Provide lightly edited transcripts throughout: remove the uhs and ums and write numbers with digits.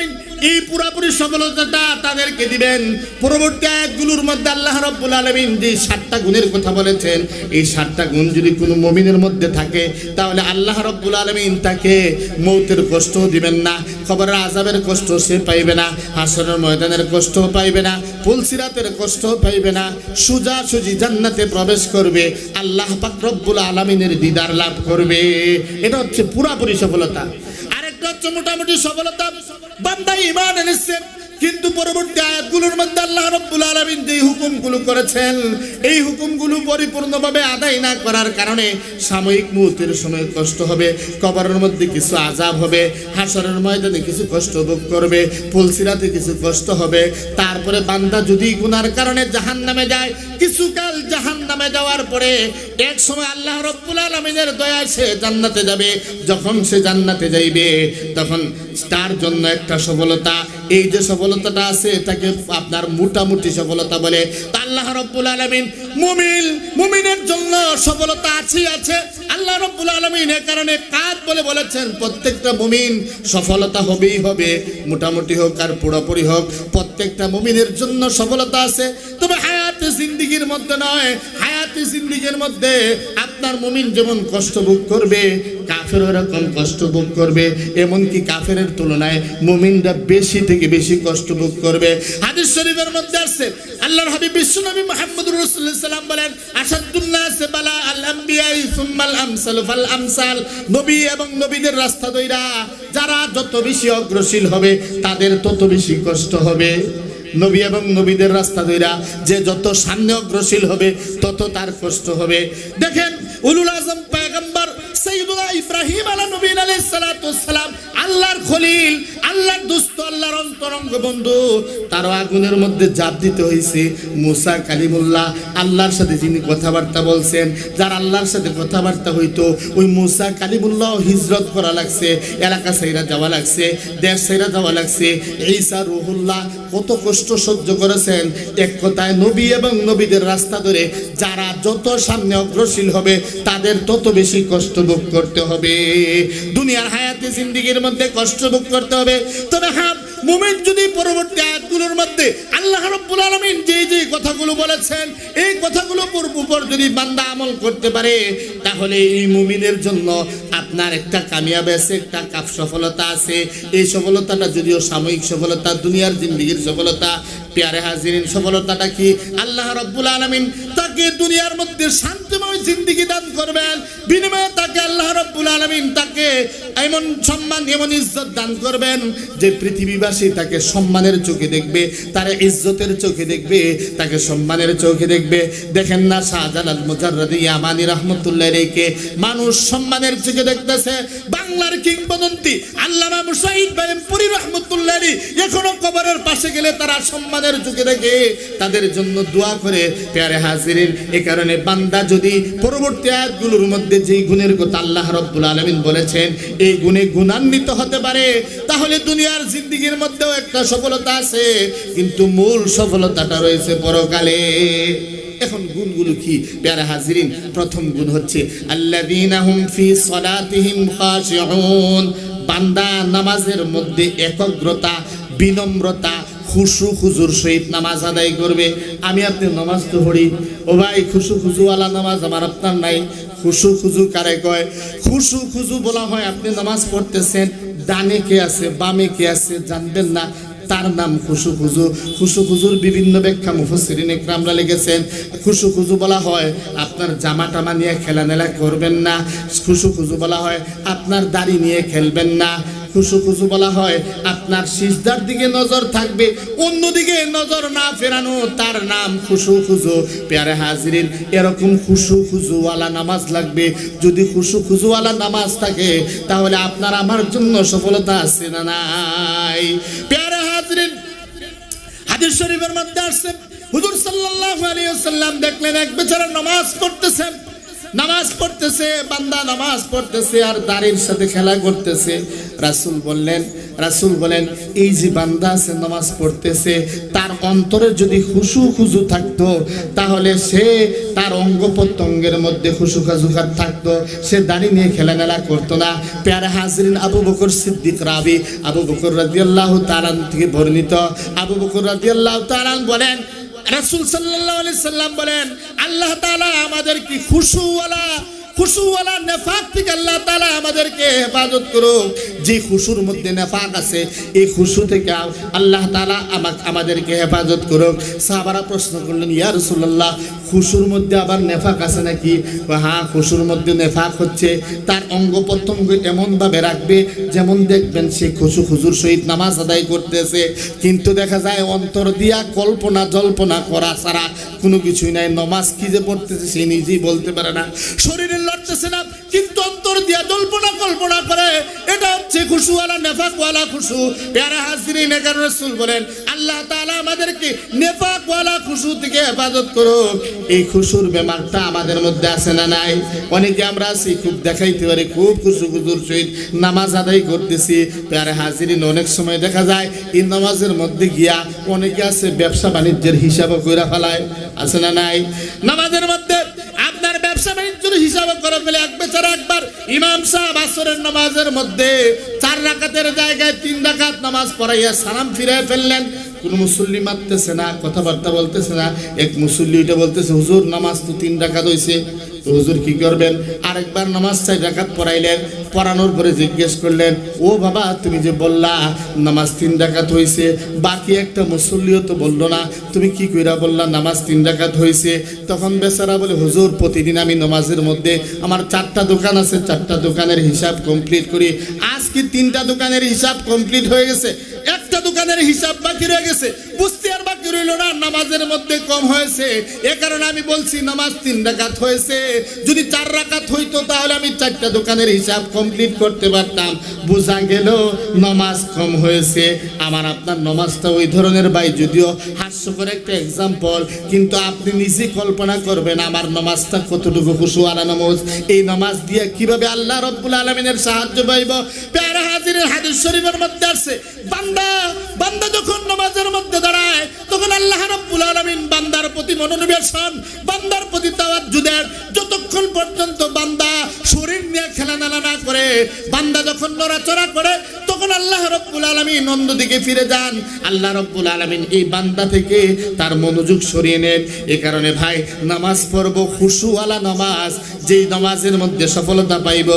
আলামিন এই পুরোপুরি সফলতাটা তাদেরকে দিবেন। পরবর্তী আয়াতগুলোর মধ্যে আল্লাহ রাব্বুল আলামিন যে 7টা গুণের কথা বলেছেন, এই 7টা গুণ যদি কোনো মুমিনের মধ্যে থাকে তাহলে আল্লাহ রাব্বুল আলামিন তাকে মৌতের কষ্ট দিবেন না, কবরের আযাবের কষ্ট সে পাইবে না, হাসরের ময়দানের কষ্ট পাইবে না, পুলসিরাতের কষ্ট পাইবে না, সোজাসুজি জান্নাতে প্রবেশ করবে, আল্লাহ পাক রব্বুল আলামিনের দিদার লাভ করবে। এটা হচ্ছে পুরোপুরি সফলতা। আরেকটা হচ্ছে মোটামুটি সফলতা, বান্দা ঈমান এনেছে কিন্তু পরবর্তী আয়াতগুলোর মধ্যে আল্লাহ রাব্বুল আলামিন যে হুকুমগুলো করেছেন এই হুকুমগুলো পরিপূর্ণভাবে আদায় না করার কারণে সাময়িক মুহূর্তের সময় কষ্ট হবে, কবরের মধ্যে কিছু আযাব হবে, হাসরের ময়দানে কিছু কষ্ট ভোগ করবে, পুলসিরাতে কিছু কষ্ট হবে। তারপরে বান্দা যদি গুনার কারণে জাহান্নামে যায়, কিছুকাল জাহান্নামে যাওয়ার পরে এক সময় আল্লাহ রাব্বুল আলামিনের দয়ায় সে জান্নাতে যাবে। যখন সে জান্নাতে যাইবে তখন তার জন্য একটা সফলতা, এই যে সফলতাটা আছে এটাকে আপনার মোটামুটি সফলতা বলে। আল্লাহ রাব্বুল আলামিন মুমিনের জন্য সফলতা আছে। আল্লাহ রাব্বুল আলামিন এই কারণে কাদ বলে বলেছেন প্রত্যেকটা মুমিন সফলতা হবেই হবে, মোটামুটি হোক আর পুরোপুরি হোক, প্রত্যেকটা মুমিনের জন্য সফলতা আছে। তবে হায়াতে জিন্দেগির মধ্যে নয়, হায়াতে জিন্দেগির মধ্যে আপনার মুমিন যেমন কষ্ট ভোগ করবে কাফের এরকম কষ্ট ভোগ করবে, এমনকি কাফেরের তুলনায় মুমিনরা বেশি থেকে বেশি কষ্ট ভোগ করবে। হাদিস শরীফের মধ্যে আছে আল্লাহর হাবিব বিশ্বনবী মুহাম্মদুর রাসূলুল্লাহ সাল্লাল্লাহু আলাইহি ওয়াসাল্লাম বলেন, আশাদ্দুন নাস বালা আল আমবিয়া সুম্মাল আমসাল ফাল আমসাল। নবী এবং নবীদের রাস্তা ধইরা যারা যত বেশি অগ্রসর হবে তাদের তত বেশি কষ্ট হবে। নবী এবং নবীদের রাস্তা ধইরা যে যত সামনে অগ্রসর হবে তত তার কষ্ট হবে। দেখেন উলুল আযম পয়গম্বর সাইয়্যিদুনা ইব্রাহিম আলাইহিস সালাতু ওয়াস সালাম, আল্লাহর খলিল, আল্লাহর দোস্ত, আল্লাহর অন্তরঙ্গ বন্ধু, তার আগুনের মধ্যে জাপ দিতে হয়েছে। মুসা কালিমুল্লাহ, আল্লাহর সাথে যিনি কথাবার্তা বলছেন, যার আল্লাহর সাথে কথাবার্তা হইতো, ওই মুসা কালিমুল্লাহ হিজরত করা লাগছে, এলাকা ছাইরা যাওয়া লাগছে, দেশ ছাইরা যাওয়া লাগছে। ঈসা রূহুল্লাহ কত কষ্ট সহ্য করেছেন। এক কথায় নবী এবং নবীদের রাস্তা ধরে যারা যত সামনে অগ্রসর হবে তাদের তত বেশি কষ্ট ভোগ করতে হবে। দুনিয়ার হায়াতে জিন্দেগির মধ্যে কষ্ট ভোগ করতে হবে। তবে হ্যাঁ, মুমিন যদি পরবর্তী আয়াতগুলোর মধ্যে আল্লাহ রাব্বুল আলামিন যে কথাগুলো বলেছেন এই কথাগুলোর উপর যদি বান্দা আমল করতে পারে তাহলে এই মুমিনের জন্য আপনার একটা কামিয়াবি আছে, একটা সফলতা আছে। এই সফলতাটা যদিও সাময়িক সফলতা, দুনিয়ার জিন্দেগির সফলতা। প্যারে হাজিরিন, সফলতাটা কি? আল্লাহ রাব্বুল আলামিন তাকে দুনিয়ার মধ্যে শান্তিময় জিন্দেগি দান করবেন, বিনিময়ে তাকে আল্লাহ রাব্বুল আলামিন তাকে এমন সম্মান, এমন ইজ্জত দান করবেন যে পৃথিবীবাসী তাকে সম্মানের চোখে দেখবে, তার ইজ্জতের চোখে দেখবে, তাকে সম্মানের চোখে দেখবে। দেখেন না শাহজালাল মুজাররদি ইয়ামানি রাহমাতুল্লাহ আলাইহি মানুষ সম্মানের চোখে দেখতেছে। বাংলার কিংবদন্তি আল্লামা মুসাইদ বাইনপুরি রাহমাতুল্লাহ আলাইহি এখনো কবরের পাশে গেলে তারা সম্মানের চোখে দেখে, তাদের জন্য দোয়া করে। প্যারে হাজিরিন, এ কারণে বান্দা যদি পরবর্তী আয়াতগুলোর মধ্যে যেই গুণের কথা আল্লাহ রাব্বুল আলামিন বলেছেন এই গুণে গুণান্বিত হতে পারে তাহলে দুনিয়ার জিন্দেগির মধ্যেও একটা সফলতা আছে, কিন্তু মূল সফলতাটা রয়েছে পরকালে। এখন গুণগুলো কি প্যারা হাজিরিন? প্রথম গুণ হচ্ছে আল্লাযীনা হুম ফি সালাতিহিম খাশিউন। বান্দা নামাজের মধ্যে একাগ্রতা, বিনম্রতা, খুশু খুজুর সহিত নামাজ আদায় করবে। আমি আপনি নামাজ তো পড়ি, ও ভাই খুশু খুজুওয়ালা নামাজ আমার আপনার নাই। খুশু খুজু কারে কয়? খুশু খুজু বলা হয় আপনি নামাজ পড়তেছেন, ডানে কে আছে বামে কে আছে জানবেন না, তার নাম খুশু খুজু। খুশু খুজুর বিভিন্ন ব্যাখ্যা মুফাসসিরিন ইকরামরা লিখেছেন। খুশু খুজু বলা হয় আপনার জামা টামা নিয়ে খেলামেলা করবেন না। খুশু খুজু বলা হয় আপনার দাড়ি নিয়ে খেলবেন না। খুশু খুজু বলা হয় আপনার সিজদার দিকে নজর থাকবে, অন্যদিকে নজর না ফেরানো, তার নাম খুশু খুজু। প্যারে হাজিরিন, এরকম খুশু খুজুওয়ালা নামাজ লাগবে। যদি খুশু খুজুওয়ালা নামাজ থাকে তাহলে আপনার আমার জন্য সফলতা আছে না নাই? প্যারে হাজিরিন, হাদিস শরীফের মধ্যে আসছে হুজুর সাল্লাল্লাহু আলাইহি ওয়াসাল্লাম দেখলেন এক বেচারা নামাজ পড়তেছে, বান্দা নামাজ পড়তেছে আর দাড়ির সাথে খেলা করতেছে। রাসূল বললেন, রাসূল বলেন এই যে বান্দা আছে নামাজ পড়তেছে তার অন্তরে যদি খুশু খুজু থাকতো তাহলে সে তার অঙ্গ প্রত্যঙ্গের মধ্যে খুশু খাজু থাকতো, সে দাড়ি নিয়ে খেলামেলা করতো না। প্যারে হাজরিন, আবু বকর সিদ্দিক রাবি, আবু বকর রাদিয়াল্লাহু তাআলা থেকে বর্ণিত, আবু বকর রাদিয়াল্লাহু তাআলা বলেন রাসূল সাল্লাল্লাহু আলাইহি সাল্লাম বলেন আল্লাহ তাআলা আমাদের কি খুশুওয়ালা নেফাক থেকে আল্লাহ তাআলা আমাদেরকে হেফাজত করুক। যে খুশুর মধ্যে নেফাক আছে এই খুশু থেকে আল্লাহ তাআলা আমাদেরকে হেফাজত করুক। সাহাবারা প্রশ্ন করলেন ইয়া রাসূলুল্লাহ খুশুর মধ্যে আবার নেফাক আছে নাকি? হ্যাঁ, খুশুর মধ্যে নেফাক হচ্ছে তার অঙ্গ প্রত্যঙ্গ এমনভাবে রাখবে যেমন দেখবেন সে খুশু খুজুর সহিত নামাজ আদায় করতেছে, কিন্তু দেখা যায় অন্তর দিয়া কল্পনা জল্পনা করা ছাড়া কোনো কিছুই নাই। নামাজ কি যে পড়তেছে সে নিজেই বলতে পারে না, শরীরে লড়তেছে না, কিন্তু অন্তর দিয়া জল্পনা কল্পনা করে। এটা হচ্ছে খুশুওয়ালা নেফাকওয়ালা খুশু। প্যারা হাজরিন, এখানে রাসূল বলেন আল্লাহ তাআলা আমাদেরকে নেফাকওয়ালা খুশু থেকে হেফাজত করুক। এই খুশুর বেমারটা আমাদের মধ্যে আছে না নাই? অনেকে আমরা আছি খুব দেখাইতে পারি, খুব খুশু খুজুর সহিত নামাজ আদায় করতেছি। প্যারা হাজরিন, অনেক সময় দেখা যায় এই নামাজের মধ্যে গিয়া অনেকে আছে ব্যবসা বাণিজ্যের হিসাবও কইরা ফেলায়, আছে না নাই? নামাজের মধ্যে আপনার ব্যবসা বাণিজ্যের হিসাব করে ফেলে। এক বেচারা একবার ইমাম সাহেব আসরের নামাজের মধ্যে 4 রাকাতের জায়গায় 3 রাকাত নামাজ পড়াইয়া সালাম ফিরায় ফেললেন। কোন মুসল্লি মারতেছে না, কথাবার্তা বলতেছে না। এক মুসল্লি এটা বলতেছে হুজুর নামাজ তো 3 রাকাত হইছে, তো হুজুর কি করবেন? আরেকবার নামাজ 4 রাকাত পড়াইলেন। পড়ানোর পরে জিজ্ঞেস করলেন ও বাবা তুমি যে বললা নামাজ 3 রাকাত হইছে, বাকি একটা মুসল্লিও তো বললো না, তুমি কি কইরা বললা নামাজ 3 রাকাত হইছে? তখন বেচারা বলে হুজুর প্রতিদিন আমি নামাজের মধ্যে আমার 4টা দোকান আছে, 4টা দোকানের হিসাব কমপ্লিট করি। আজকে 3টা দোকানের হিসাব কমপ্লিট হয়ে গেছে, একটা দোকানের হিসাব বাকি রয়ে গেছে, বুঝতে আর বাকি রইল না, নামাজের মধ্যে কম হয়েছে। এ কারণে আমি বলছি নামাজ 3 রাকাত হয়েছে। যদি 4 রাকাত হইতো তাহলে আমি 4টা দোকানের হিসাব কমপ্লিট করতে পারতাম। বোঝা গেল নামাজ কম হয়েছে। আমার আপনার নামাজটা ওই ধরনের ভাই, যদিও হাস্যকর একটা এক্সাম্পল, কিন্তু আপনি নিজে কল্পনা করবেন আমার নামাজটা কতটুকু খুশুওয়ালা নামাজ। এই নামাজ দিয়ে কিভাবে আল্লাহ রাব্বুল আলামিনের সাহায্য পাইব। প্যারা হাজিরের হাদিস শরীফের মধ্যে আছে বান্দা যখন নামাজের মধ্যে দাঁড়ায় তখন আল্লাহ রাব্বুল আলামিন বান্দার প্রতি মনোনিবেশন, বান্দার প্রতি তাওয়াজ্জুদের, যতক্ষণ পর্যন্ত বান্দা শরীর নিয়ে খেলাধুলা না করে, বান্দা যখন নড়াচড়া করে তখন আল্লাহ রাব্বুল আলামিন অন্যদিকে ফিরে যান। আল্লাহ রাব্বুল আলামিন এই বান্দা থেকে তার মনোযোগ সরিয়ে নেন। এই কারণে ভাই নামাজ পড়ব খুশুওয়ালা নামাজ, যেই নামাজের মধ্যে সফলতা পাইব,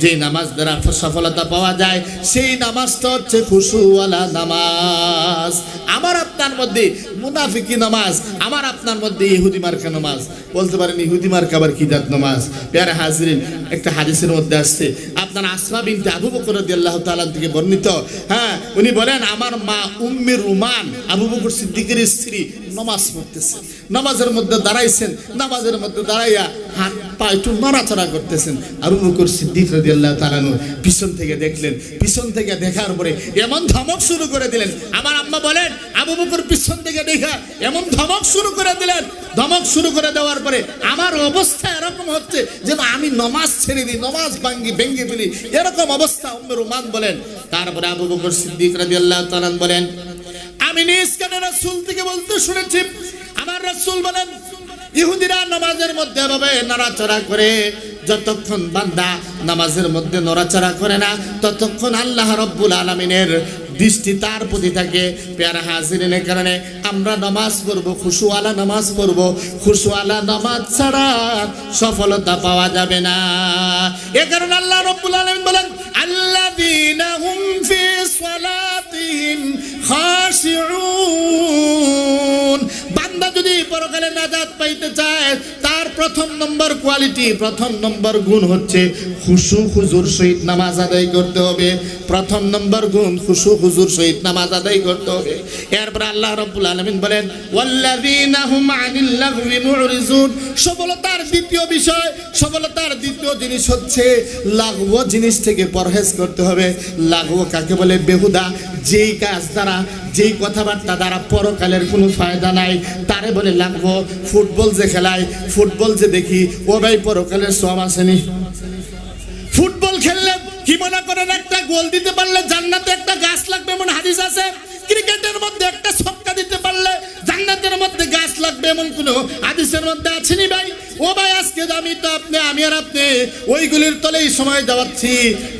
যেই নামাজ দ্বারা সফলতা পাওয়া যায় সেই নামাজটা হচ্ছে খুশুওয়ালা নামাজ। আমার আপনার মধ্যে মুনাফিকি নামাজ, আমার আপনার মধ্যে ইহুদি মার্কা নামাজ। বলতে পারেন ইহুদি মার্কা আবার কি জাত নামাজ? প্যারা হাজরিন, একটা হাদিসের মধ্যে আসছে আপনার আসমা বিনতে আবু বকর রাদিয়াল্লাহু তাআলা থেকে বর্ণিত। হ্যাঁ, উনি বলেন আমার মা উম্মে রুমান, আবু বকর সিদ্দিকের স্ত্রী, নামাজ পড়তেছেন, নামাজের মধ্যে দাঁড়াইছেন, নামাজের মধ্যে দাঁড়াইয়া হাত পা একটু নড়াচড়া করতেছেন। আবু বকর সিদ্দিক রাদিয়াল্লাহু তাআলা পিছন থেকে দেখলেন, পিছন থেকে দেখার পরে এমন ধমক শুরু করে দিলেন। আমার আম্মা বলেন আবু বকর পিছন থেকে দেখা এমন ধমক শুরু করে দিলেন, ধমক শুরু করে দেওয়ার পরে আমার অবস্থা এরকম হচ্ছে যেন আমি নামাজ ছেড়ে দিই, নামাজ ভেঙে ফেলি, এরকম অবস্থা। উম্মে রুমান বলেন তারপরে আবু বকর সিদ্দিক রাদিয়াল্লাহু তাআলা বলেন আমি নিজ কানে রাসূল থেকে বলতে শুনেছি, আমার রাসূল বলেন ইহুদিরা নামাজের মধ্যে এভাবে নড়াচড়া করে, যতক্ষণ বান্দা নামাজের মধ্যে নড়াচড়া করে না ততক্ষণ আল্লাহ রাব্বুল আলামিনের দৃষ্টি তার প্রতি থাকে। প্যারা হাজিরিনের কারণে আমরা নামাজ পড়বো, খুশুওয়ালা নামাজ পড়বো। খুশুওয়ালা নামাজ ছাড়া সফলতা পাওয়া যাবে না। এ কারণে আল্লাহ রাব্বুল আলামিন বলেন আল্লাযীনা হুম ফি সালাতিহিম খাশিউন। বান্দা যদি পরকালে নাজাত পাইতে চায় তার প্রথম নম্বর কোয়ালিটি, প্রথম নম্বর গুণ হচ্ছে খুশু খুজুর সহিত নামাজ আদায় করতে হবে। প্রথম নম্বর গুণ খুশু খুজুর সহিত নামাজ আদায় করতে হবে। এরপর আল্লাহ রাব্বুল আলামিন বলেন ওয়াল্লাযীনা হুম আনিল লাগবি মুরিজুন। সফলতার দ্বিতীয় বিষয়, সফলতার দ্বিতীয় জিনিস হচ্ছে লাগব জিনিস থেকে পরহেজ করতে হবে। লাগব কাকে বলে? বেহুদা যেই কাজ দ্বারা, যেই কথাবার্তা দ্বারা পরকালের কোনো ফায়দা নাই তারে বলে লাগব। ফুটবল যে খেলায়, ফুটবল যে দেখি, ও ভাই পরকালের সওয়াব আসেনি? ফুটবল খেললে কি মনে করেন একটা গোল দিতে পারলে জান্নাতে একটা গাছ লাগবে এমন হাদিস আছে? ক্রিকেটের মধ্যে একটা ছক্কা দিতে পারলে জান্নাতের মধ্যে গাছ লাগবে এমন কোনো হাদিসের মধ্যে আছে নি ভাই? ও ভাই, আজকে আমি আর আপনি ওইগুলির তলেই সময় দেওয়াচ্ছি।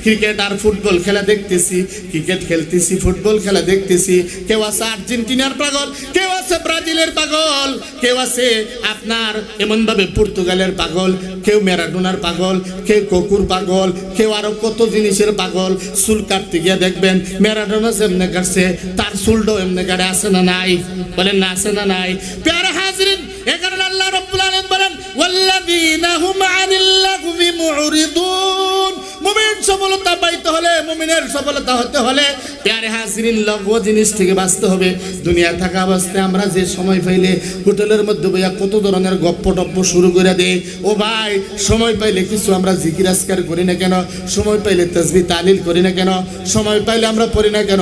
ক্রিকেট আর ফুটবল খেলা দেখতেছি, ক্রিকেট খেলতেছি, ফুটবল খেলা দেখতেছি। কেউ আছে আর্জেন্টিনার পাগল, কেউ আছে ব্রাজিলের পাগল, কেউ আছে আপনার এমনভাবে পর্তুগালের পাগল, কেউ ম্যারাডোনার পাগল, কেউ কুকুর পাগল, কেউ আরো কত জিনিসের পাগল। চুল কাটতে গিয়ে দেখবেন ম্যারাডোনা যেমনে কাটছে তার চুলটাও এমনি কাটে, আছে না নাই? বলেন না, আছে না নাই? প্যারা হাজরিন, এ কারণে আল্লাহ রাব্বুল আলামিন বলেন ওয়াল্লাযীনা হুম আনিল লাগবি মুরিদুন। মুমিন সফলতা পাইতে হলে, মুমিনের সফলতা হতে হলে প্যারে হাজরিন লঘু জিনিস থেকে বাঁচতে হবে। দুনিয়া থাকা অবস্থায় আমরা যে সময় পাইলে হোটেলের মধ্যে বইয়া কত ধরনের গপ্প টপ্প শুরু করে দেই। ও ভাই, সময় পাইলে কিছু আমরা জিকির আজকার করি না কেন? সময় পাইলে তাসবিহ তাহলিল করি না কেন? সময় পাইলে আমরা পড়ি না কেন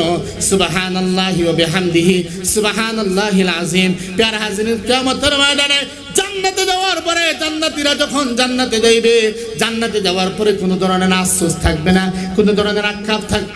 সুবহানাল্লাহি ওয়া বিহামদিহি সুবহানাল্লাহিল আযীম? প্যারে হাজরিন, কিয়ামতের ময়দানে জান্নাতে যাওয়ার পরে জান্নাতীরা যখন জান্নাতে যাইবে, জান্নাতে যাওয়ার পরে কোনো ধরনের আফসোস থাকবে না, কোনো ধরনের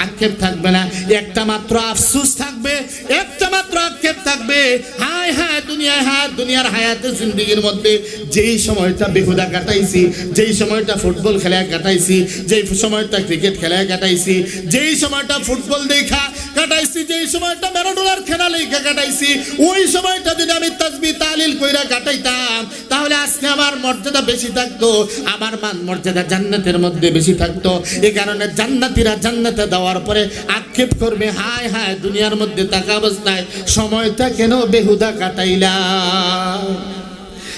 আক্ষেপ থাকবে না। একটা মাত্র আফসোস থাকবে, একটা মাত্র আক্ষেপ থাকবে। হায় হায় দুনিয়ায়, হায় দুনিয়ার হায়াতে জিন্দেগির মধ্যে যেই সময়টা বেহুদা কাটাইছি, যেই সময়টা ফুটবল খেলায় কাটাইছি, যেই সময়টা ক্রিকেট খেলায় কাটাইছি, যেই সময়টা ফুটবল দেখা কাটাইছি, যেই সময়টা ম্যারাডোনার খেলা লেখা কাটাইছি, ওই সময়টা যদি আমি তাসবিহ তাহলিল কইরা কাটাইতাম তাহলে আজকে আমার মর্যাদা বেশি থাকতো, আমার মান মর্যাদা জান্নাতের মধ্যে বেশি থাকতো। এই কারণে জান্নাতীরা জান্নাতে দেওয়ার পরে আক্ষেপ করবে, হায় হায় দুনিয়ার মধ্যে থাকা অবস্থায় সময়টা কেন বেহুদা কাটাইলাম।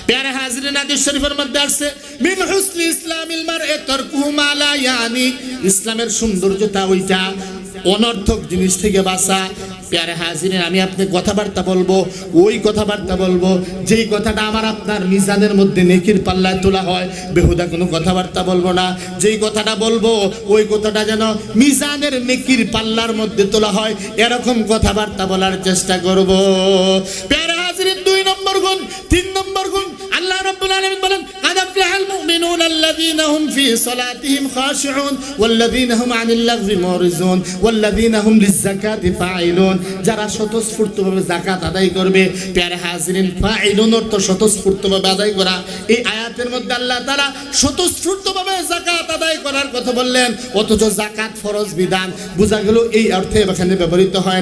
প্যারে হাজরিন, হাদিস শরীফের মধ্যে আছে মিন হুসনি ইসলামিল মার'i তারকুহু মা লা ইয়ানি। ইসলামের সৌন্দর্যতা ওইটা অনর্থক জিনিস থেকে বাঁচা। প্যারে হাজিরিন, আমি আপনি কথাবার্তা বলবো, ওই কথাবার্তা বলবো যেই কথাটা আমার আপনার মিজানের মধ্যে নেকির পাল্লায় তোলা হয়। বেহুদা কোনো কথাবার্তা বলবো না। যেই কথাটা বলবো ওই কথাটা যেন মিজানের নেকির পাল্লার মধ্যে তোলা হয়, এরকম কথাবার্তা বলার চেষ্টা করব। প্যারে হাজিরিন, 2 নম্বর গুণ, 3 নম্বর গুণ আল্লাহ রাব্বুল আলামিন বলেন কাদ আফলাহাল মুমিনুনা আল্লাযীনা হুম ফি সালাতিহিম খাশিউন ওয়াল্লাযীনা হুম আনিল লাগবি মুরিজুন ওয়াল্লাযীনা হুম লিয-যাকাতি ফাঈলুন। যারা স্বতঃস্ফূর্তভাবে যাকাত আদায় করবে। প্যারে হাজরিন, ফাঈলুন অর্থ স্বতঃস্ফূর্তভাবে আদায় করা। এই আয়াতের মধ্যে আল্লাহ তাআলা স্বতঃস্ফূর্তভাবে যাকাত আদায় করার কথা বললেন, অথচ যাকাত ফরজ বিধান। বোঝা গেল এই অর্থে এখানে ব্যবহৃত হয় না।